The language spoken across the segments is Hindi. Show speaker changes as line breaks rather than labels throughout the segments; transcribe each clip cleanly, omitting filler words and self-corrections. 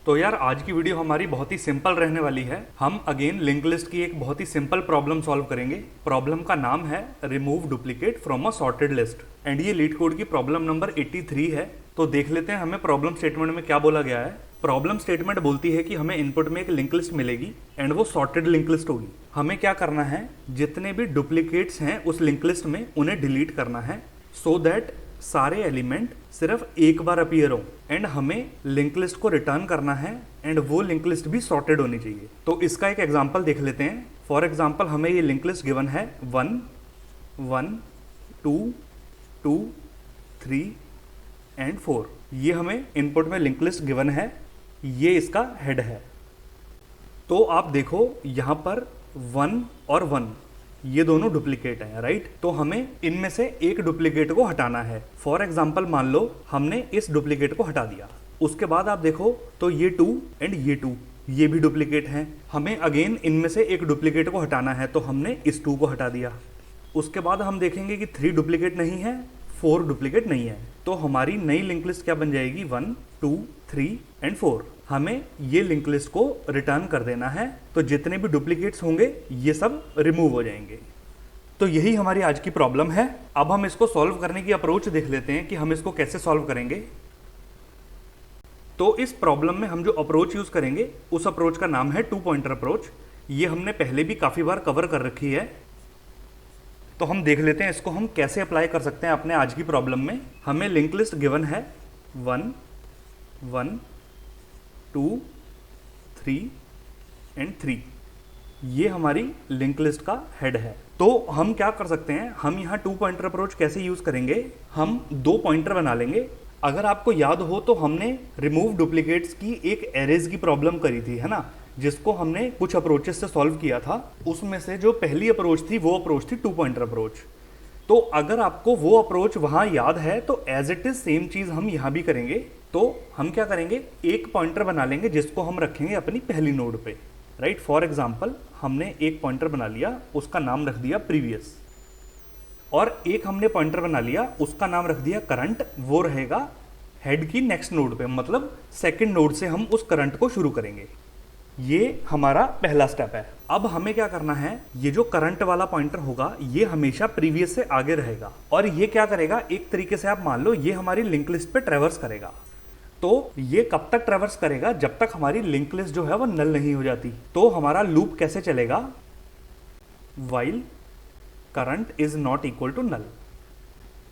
तो यार आज की वीडियो हमारी बहुत ही सिंपल रहने वाली है। हम अगेन लिंक लिस्ट की एक बहुत ही सिंपल प्रॉब्लम सॉल्व करेंगे। प्रॉब्लम का नाम है remove duplicate from a sorted list and ये लीड कोड की प्रॉब्लम नंबर 83 है। तो देख लेते हैं हमें प्रॉब्लम स्टेटमेंट में क्या बोला गया है। प्रॉब्लम स्टेटमेंट बोलती है कि हमें इनपुट में एक लिंक लिस्ट मिलेगी एंड वो सॉर्टेड लिंक लिस्ट होगी। हमें क्या करना है, जितने भी डुप्लीकेट्स हैं उस लिंक लिस्ट में उन्हें डिलीट करना है सो दैट सारे एलिमेंट सिर्फ एक बार अपीयर हो एंड हमें लिंक लिस्ट को रिटर्न करना है एंड वो लिंक लिस्ट भी सॉर्टेड होनी चाहिए। तो इसका एक एग्जांपल देख लेते हैं। फॉर एग्जांपल हमें ये लिंक लिस्ट गिवन है 1 1 2 2 3 एंड 4। ये हमें इनपुट में लिंक लिस्ट गिवन है, ये इसका हेड है। तो आप देखो यहाँ पर 1 और 1 ये दोनों डुप्लीकेट हैं, राइट। तो हमें इनमें से एक डुप्लीकेट को हटाना है। फॉर एग्जांपल मान लो हमने इस डुप्लीकेट को हटा दिया, उसके बाद आप देखो तो ये 2 एंड ये 2 ये भी डुप्लीकेट हैं। हमें अगेन इनमें से एक डुप्लीकेट को हटाना है, तो हमने इस 2 को हटा दिया। उसके बाद हम देखेंगे कि 3 डुप्लीकेट नहीं है, 4 डुप्लीकेट नहीं है। तो हमारी नई लिंक लिस्ट क्या बन जाएगी, 1 2 3 एंड 4। हमें ये लिंक लिस्ट को रिटर्न कर देना है, तो जितने भी डुप्लीकेट्स होंगे ये सब रिमूव हो जाएंगे। तो यही हमारी आज की प्रॉब्लम है। अब हम इसको सॉल्व करने की अप्रोच देख लेते हैं कि हम इसको कैसे सॉल्व करेंगे। तो इस प्रॉब्लम में हम जो अप्रोच यूज करेंगे उस अप्रोच का नाम है 2 पॉइंटर अप्रोच। ये हमने पहले भी काफी बार कवर कर रखी है। तो हम देख लेते हैं इसको हम कैसे अप्लाई कर सकते हैं अपने आज की प्रॉब्लम में। हमें लिंक लिस्ट गिवन है 1 1 2 3 एंड 3। ये हमारी लिंक लिस्ट का हेड है। तो हम क्या कर सकते हैं, हम यहाँ 2 पॉइंटर अप्रोच कैसे यूज करेंगे, हम 2 पॉइंटर बना लेंगे। अगर आपको याद हो तो हमने रिमूव डुप्लीकेट्स की एक एरेज की प्रॉब्लम करी थी, है ना, जिसको हमने कुछ अप्रोचेस से सॉल्व किया था। उसमें से जो पहली अप्रोच थी वो अप्रोच थी 2 पॉइंटर अप्रोच। तो अगर आपको वो अप्रोच वहां याद है तो एज इट इज सेम चीज हम यहां भी करेंगे। तो हम क्या करेंगे, एक पॉइंटर बना लेंगे जिसको हम रखेंगे अपनी पहली नोड पे, राइट। फॉर एग्जांपल हमने एक पॉइंटर बना लिया, उसका नाम रख दिया प्रीवियस, और एक हमने पॉइंटर बना लिया उसका नाम रख दिया करंट। वो रहेगा हेड की नेक्स्ट नोड पे, मतलब सेकंड नोड से हम उस करंट को शुरू करेंगे। ये हमारा पहला स्टेप है। अब हमें क्या करना है, ये जो करंट वाला पॉइंटर होगा ये हमेशा प्रीवियस से आगे रहेगा, और ये क्या करेगा, एक तरीके से आप मान लो ये हमारी लिंक लिस्ट पे ट्रैवर्स करेगा। तो ये कब तक ट्रैवर्स करेगा, जब तक हमारी लिंक लिस्ट जो है वो नल नहीं हो जाती। तो हमारा लूप कैसे चलेगा, while current is not equal to null,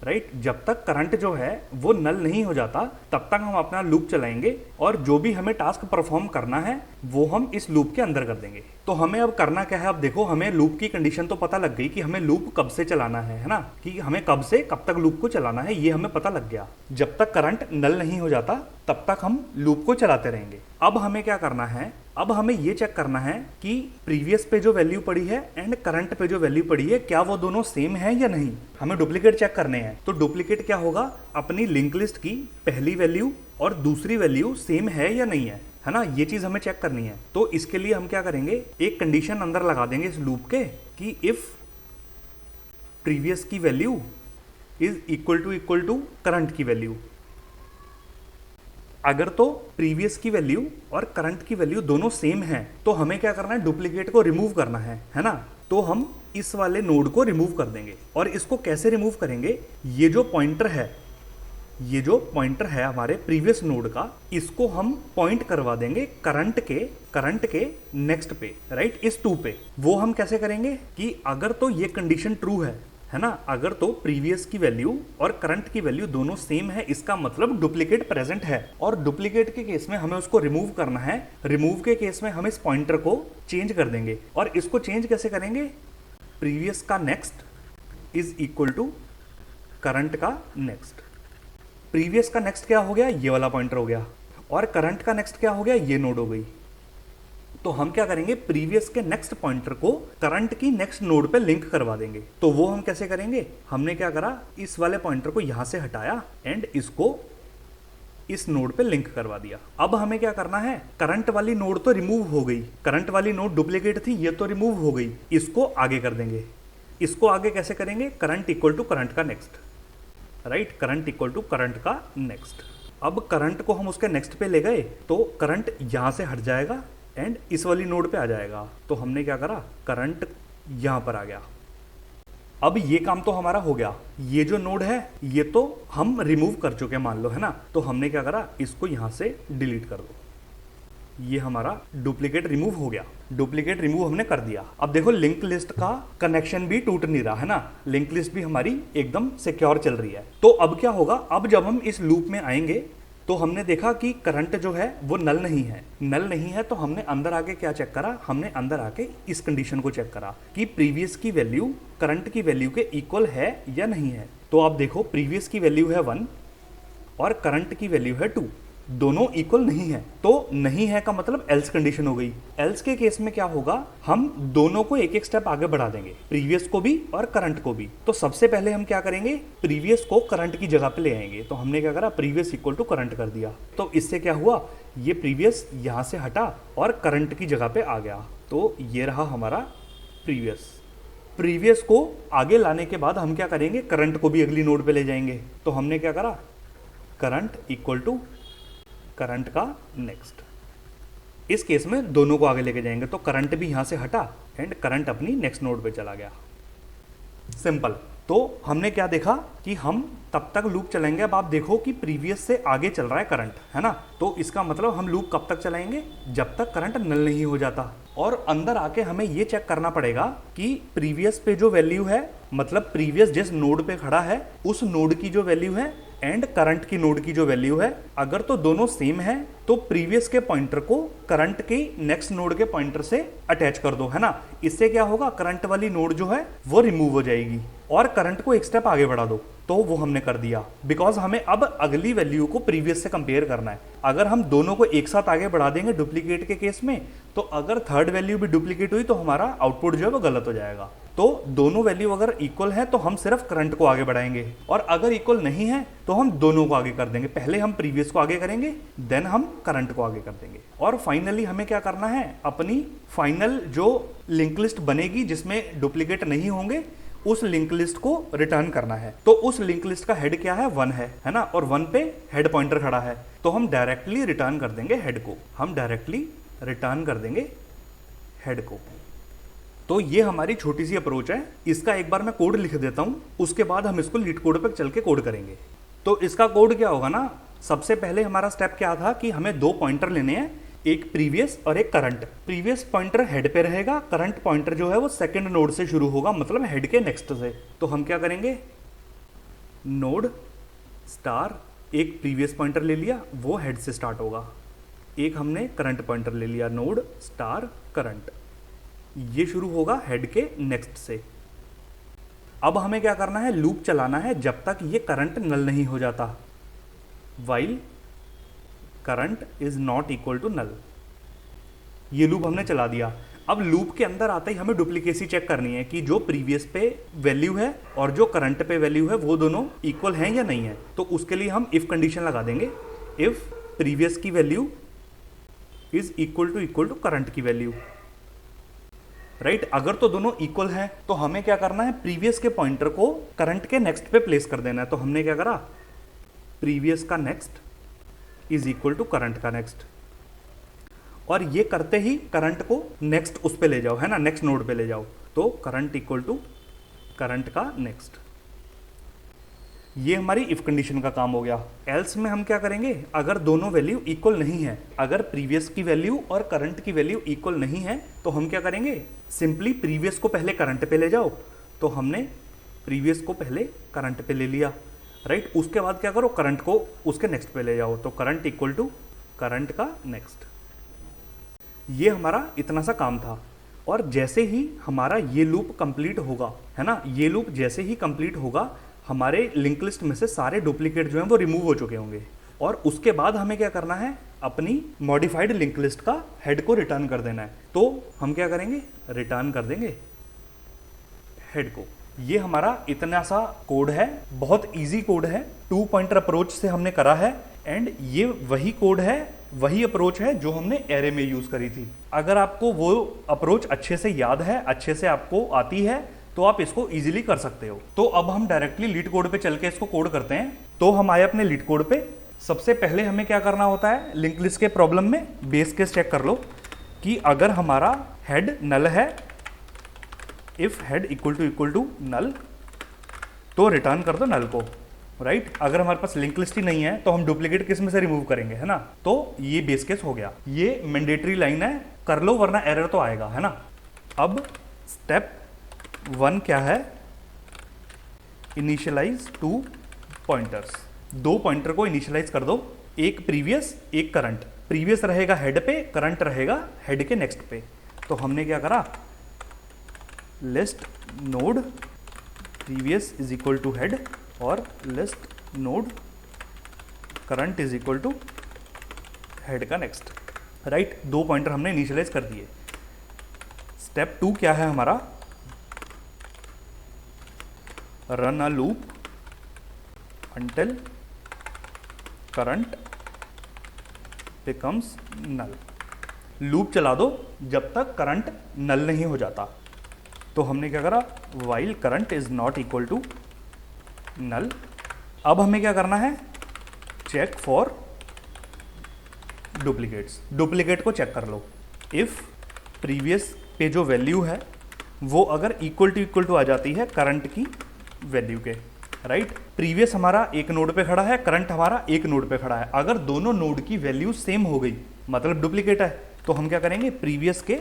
right. जब तक करंट जो है वो नल नहीं हो जाता तब तक हम अपना लूप चलाएंगे, और जो भी हमें टास्क परफॉर्म करना है वो हम इस लूप के अंदर कर देंगे। तो हमें अब करना क्या है, अब देखो हमें लूप की कंडीशन तो पता लग गई कि हमें लूप कब से चलाना है ना, कि हमें कब से कब तक लूप को चलाना है, ये हमें पता लग गया। जब तक करंट नल नहीं हो जाता तब तक हम लूप को चलाते रहेंगे। अब हमें क्या करना है, अब हमें ये चेक करना है कि प्रीवियस पे जो वैल्यू पड़ी है एंड करंट पे जो वैल्यू पड़ी है क्या वो दोनों सेम है या नहीं। हमें डुप्लीकेट चेक करने हैं। तो डुप्लीकेट क्या होगा, अपनी लिंक लिस्ट की पहली वैल्यू और दूसरी वैल्यू सेम है या नहीं है ना, ये चीज हमें चेक करनी है। तो इसके लिए हम क्या करेंगे, एक कंडीशन अंदर लगा देंगे इस लूप के कि इफ प्रीवियस की value is equal to current की वैल्यू। अगर तो प्रीवियस की वैल्यू और करंट की वैल्यू दोनों सेम है तो हमें क्या करना है, डुप्लीकेट को रिमूव करना है ना। तो हम इस वाले नोड को रिमूव कर देंगे। और इसको कैसे रिमूव करेंगे, ये जो पॉइंटर है हमारे प्रीवियस नोड का, इसको हम पॉइंट करवा देंगे करंट के नेक्स्ट पे, राइट, इस 2 पे। वो हम कैसे करेंगे कि अगर तो ये कंडीशन ट्रू है ना, अगर तो प्रीवियस की वैल्यू और करंट की वैल्यू दोनों सेम है, इसका मतलब डुप्लीकेट प्रेजेंट है। और डुप्लीकेट के केस में हमें उसको रिमूव करना है। रिमूव के केस में हम इस पॉइंटर को चेंज कर देंगे। और इसको चेंज कैसे करेंगे, प्रीवियस का next is equal to current का नेक्स्ट। प्रीवियस का नेक्स्ट क्या हो गया, ये वाला पॉइंटर हो गया, और करंट का नेक्स्ट क्या हो गया, ये नोड हो गई। तो हम क्या करेंगे, प्रीवियस के नेक्स्ट पॉइंटर को करंट की नेक्स्ट नोड पे लिंक करवा देंगे। तो वो हम कैसे करेंगे, हमने क्या करा, इस वाले पॉइंटर को यहां से हटाया एंड इसको इस नोड पे लिंक करवा दिया। अब हमें क्या करना है, करंट वाली नोड तो रिमूव हो गई, करंट वाली नोड डुप्लीकेट थी, ये तो रिमूव हो गई, इसको आगे कर देंगे। इसको आगे कैसे करेंगे, करंट इक्वल टू करंट का next, right, current equal to current का नेक्स्ट। अब करंट को हम उसके नेक्स्ट पे ले गए तो करंट यहाँ से हट जाएगा एंड इस वाली नोड पे आ जाएगा। तो हमने क्या करा, करंट यहाँ पर आ गया। अब ये काम तो हमारा हो गया। ये जो नोड है ये तो हम रिमूव कर चुके मान लो, है ना। तो हमने क्या करा, इसको यहाँ से डिलीट कर दो। ये हमारा डुप्लीकेट रिमूव हो गया। डुप्लीकेट रिमूव हमने कर दिया। अब देखो लिंक लिस्ट का कनेक्शन भी टूट नहीं रहा, है ना। लिंक लिस्ट भी हमारी एकदम सिक्योर चल रही है। तो अब क्या होगा, अब जब हम इस लूप में आएंगे तो हमने देखा कि करंट जो है वो नल नहीं है। नल नहीं है तो हमने अंदर आके क्या चेक करा, हमने अंदर आके इस कंडीशन को चेक करा कि प्रीवियस की वैल्यू करंट की वैल्यू के इक्वल है या नहीं है। तो आप देखो प्रीवियस की वैल्यू है 1 और करंट की वैल्यू है 2, दोनों इक्वल नहीं है। तो नहीं है का मतलब एल्स कंडीशन हो गई। एल्स के केस में क्या होगा, हम दोनों को एक एक स्टेप आगे बढ़ा देंगे, प्रीवियस को भी और करंट को भी। तो सबसे पहले हम क्या करेंगे, प्रीवियस को करंट की जगह पे ले आएंगे। तो हमने क्या करा, प्रीवियस इक्वल टू करंट कर दिया। तो इससे क्या हुआ, ये प्रीवियस यहाँ से हटा और करंट की जगह पे आ गया। तो ये रहा हमारा प्रीवियस। प्रीवियस को आगे लाने के बाद हम क्या करेंगे, करंट को भी अगली नोड पे ले जाएंगे। तो हमने क्या करा, करंट इक्वल टू करंट का नेक्स्ट। इस केस में दोनों को आगे लेके जाएंगे। तो करंट भी यहां से हटा एंड करंट अपनी नेक्स्ट नोड पे चला गया। सिंपल। तो हमने क्या देखा कि हम तब तक लूप चलाएंगे। अब आप देखो कि प्रीवियस से आगे चल रहा है करंट, है ना। तो इसका मतलब हम लूप कब तक चलाएंगे, जब तक करंट नल नहीं हो जाता। और अंदर आके हमें ये चेक करना पड़ेगा कि प्रीवियस पे जो वैल्यू है, मतलब प्रीवियस जिस नोड पे खड़ा है उस नोड की जो वैल्यू है एंड करंट की नोड की जो वैल्यू है, अगर तो दोनों सेम है तो प्रीवियस के पॉइंटर को करंट के नेक्स्ट नोड के पॉइंटर से अटैच कर दो, है ना। इससे क्या होगा, करंट वाली नोड जो है वो रिमूव हो जाएगी और करंट को एक स्टेप आगे बढ़ा दो। तो वो हमने कर दिया, बिकॉज हमें अब अगली वैल्यू को प्रीवियस से कंपेयर करना है। अगर हम दोनों को एक साथ आगे बढ़ा देंगे डुप्लीकेट के केस में, तो अगर थर्ड वैल्यू भी डुप्लीकेट हुई तो हमारा आउटपुट जो है वो गलत हो जाएगा। तो दोनों वैल्यू अगर इक्वल है तो हम सिर्फ करंट को आगे बढ़ाएंगे, और अगर इक्वल नहीं है तो हम दोनों को आगे कर देंगे। पहले हम प्रीवियस को आगे करेंगे, देन हम करंट को आगे कर देंगे। और फाइनली हमें क्या करना है, अपनी फाइनल जो लिंक लिस्ट बनेगी जिसमें डुप्लीकेट नहीं होंगे, उस लिंक लिस्ट को रिटर्न करना है। तो उस लिंक लिस्ट का हेड क्या है, 1 है ना। और 1 पे हेड पॉइंटर खड़ा है, तो हम डायरेक्टली रिटर्न कर देंगे हेड को। हम डायरेक्टली रिटर्न कर देंगे हेड को। तो ये हमारी छोटी सी अप्रोच है। इसका एक बार मैं कोड लिख देता हूं, उसके बाद हम इसको लीड कोड पर चल के कोड करेंगे। तो इसका कोड क्या होगा ना, सबसे पहले हमारा स्टेप क्या था कि हमें 2 पॉइंटर लेने हैं, एक प्रीवियस और एक करंट। प्रीवियस पॉइंटर हेड पे रहेगा, करंट पॉइंटर जो है वो सेकंड नोड से शुरू होगा, मतलब हेड के नेक्स्ट से। तो हम क्या करेंगे, नोड स्टार, एक प्रीवियस पॉइंटर ले लिया वो हेड से स्टार्ट होगा, एक हमने करंट पॉइंटर ले लिया, नोड स्टार करंट, ये शुरू होगा हेड के नेक्स्ट से। अब हमें क्या करना है, लूप चलाना है जब तक ये करंट नल नहीं हो जाता, while current is not equal to null. ये लूप हमने चला दिया। अब लूप के अंदर आते ही हमें डुप्लीकेसी चेक करनी है कि जो प्रीवियस पे वैल्यू है और जो करंट पे वैल्यू है वो दोनों इक्वल हैं या नहीं है। तो उसके लिए हम इफ कंडीशन लगा देंगे, इफ प्रीवियस की value is equal to current की वैल्यू, राइट। अगर तो दोनों इक्वल हैं तो हमें क्या करना है, प्रीवियस के पॉइंटर को करंट के नेक्स्ट पे प्लेस कर देना है। तो हमने क्या करा, प्रीवियस का next is equal to current का नेक्स्ट, और ये करते ही करंट को नेक्स्ट उस पे ले जाओ, है ना, नेक्स्ट नोड पे ले जाओ। तो करंट इक्वल टू करंट का नेक्स्ट, ये हमारी इफ कंडीशन का काम हो गया। एल्स में हम क्या करेंगे, अगर दोनों वैल्यू इक्वल नहीं है, अगर प्रीवियस की वैल्यू और करंट की वैल्यू इक्वल नहीं है तो हम क्या करेंगे, सिंपली प्रीवियस को पहले करंट पे ले जाओ। तो हमने प्रीवियस को पहले करंट पे ले लिया, राइट। उसके बाद क्या करो, करंट को उसके नेक्स्ट पे ले जाओ। तो करंट इक्वल टू करंट का नेक्स्ट, ये हमारा इतना सा काम था। और जैसे ही हमारा ये लूप कंप्लीट होगा, है ना, ये लूप जैसे ही कंप्लीट होगा, हमारे लिंक लिस्ट में से सारे डुप्लीकेट जो हैं वो रिमूव हो चुके होंगे। और उसके बाद हमें क्या करना है, अपनी मॉडिफाइड लिंक लिस्ट का हेड को रिटर्न कर देना है। तो हम क्या करेंगे, रिटर्न कर देंगे हेड को। ये हमारा इतना सा कोड है, बहुत इजी कोड है, 2 पॉइंटर अप्रोच से हमने करा है। एंड ये वही कोड है, वही अप्रोच है जो हमने एरे में यूज करी थी। अगर आपको वो अप्रोच अच्छे से याद है, अच्छे से आपको आती है, तो आप इसको इजीली कर सकते हो। तो अब हम डायरेक्टली लीड कोड पे चल के इसको कोड करते हैं। तो हम आए अपने लीड कोड पे, सबसे पहले हमें क्या करना होता है, लिंक लिस्ट के प्रॉब्लम में बेस केस चेक कर लो कि अगर हमारा हेड नल है, if head equal to null, तो रिटर्न कर दो नल को, राइट। अगर हमारे पास लिंक लिस्ट ही नहीं है तो हम डुप्लीकेट किस में से रिमूव करेंगे, है ना। तो ये बेस केस हो गया, ये मैंडेटरी लाइन है, कर लो वरना एरर तो आएगा, है ना। अब स्टेप 1 क्या है, इनिशियलाइज 2 पॉइंटर्स। 2 पॉइंटर को इनिशियलाइज कर दो, एक प्रीवियस एक करंट। प्रीवियस रहेगा हेड पे, करंट रहेगा हेड के नेक्स्ट पे। तो हमने क्या करा, list node previous is equal to head और list node current is equal to head का नेक्स्ट, राइट। 2 पॉइंटर हमने इनिशियलाइज कर दिए। स्टेप 2 क्या है हमारा, run a loop until current becomes null। Loop चला दो जब तक करंट नल नहीं हो जाता। तो हमने क्या करा, while current is not equal to null। अब हमें क्या करना है, चेक फॉर डुप्लीकेट्स। डुप्लीकेट को चेक कर लो। इफ प्रीवियस पे जो वैल्यू है वो अगर इक्वल टू आ जाती है करंट की वैल्यू के, राइट। प्रीवियस हमारा एक नोड पे खड़ा है, करंट हमारा एक नोड पे खड़ा है। अगर दोनों नोड की वैल्यू सेम हो गई मतलब डुप्लीकेट है, तो हम क्या करेंगे, प्रीवियस के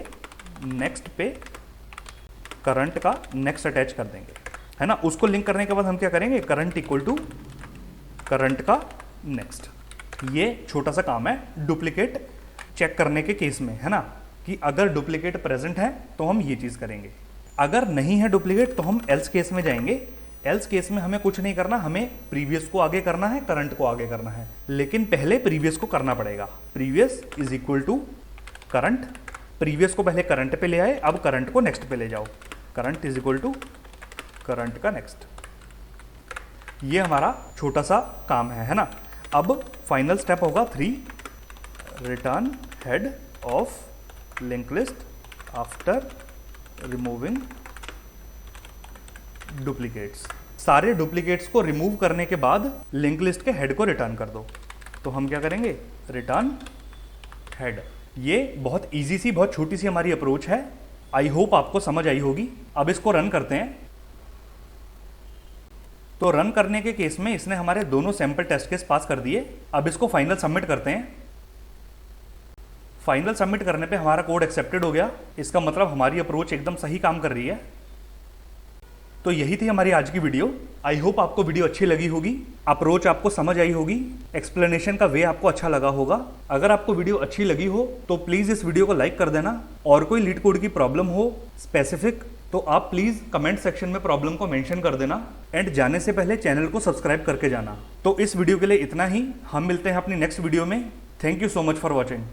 नेक्स्ट पे करंट का नेक्स्ट अटैच कर देंगे, है ना। उसको लिंक करने के बाद हम क्या करेंगे, करंट इक्वल टू करंट का नेक्स्ट। ये छोटा सा काम है डुप्लीकेट चेक करने के केस में, है ना, कि अगर डुप्लीकेट प्रेजेंट है तो हम ये चीज़ करेंगे। अगर नहीं है डुप्लीकेट तो हम एल्स केस में जाएंगे। एल्स केस में हमें कुछ नहीं करना, हमें प्रीवियस को आगे करना है, करंट को आगे करना है, लेकिन पहले प्रीवियस को करना पड़ेगा। Previous is equal to current, previous को पहले करंट पे ले आए, अब करंट को नेक्स्ट पे ले जाओ, current is equal to current का नेक्स्ट। ये हमारा छोटा सा काम है ना। अब फाइनल स्टेप होगा 3, return head of link list after removing duplicates. सारे डुप्लीकेट्स को रिमूव करने के बाद लिंक लिस्ट के हेड को रिटर्न कर दो। तो हम क्या करेंगे, रिटर्न हेड। ये बहुत इजी सी, बहुत छोटी सी हमारी अप्रोच है। आई होप आपको समझ आई होगी। अब इसको रन करते हैं। तो रन करने के केस में इसने हमारे दोनों सैंपल टेस्ट केस पास कर दिए। अब इसको फाइनल सबमिट करते हैं। फाइनल सबमिट करने पे हमारा कोड एक्सेप्टेड हो गया। इसका मतलब हमारी अप्रोच एकदम सही काम कर रही है। तो यही थी हमारी आज की वीडियो। आई होप आपको वीडियो अच्छी लगी होगी, अप्रोच आपको समझ आई होगी, एक्सप्लेनेशन का वे आपको अच्छा लगा होगा। अगर आपको वीडियो अच्छी लगी हो तो प्लीज़ इस वीडियो को लाइक कर देना। और कोई लीड कोड की प्रॉब्लम हो स्पेसिफिक तो आप प्लीज़ कमेंट सेक्शन में प्रॉब्लम को मेंशन कर देना। एंड जाने से पहले चैनल को सब्सक्राइब करके जाना। तो इस वीडियो के लिए इतना ही। हम मिलते हैं अपनी नेक्स्ट वीडियो में। Thank you so much for watching.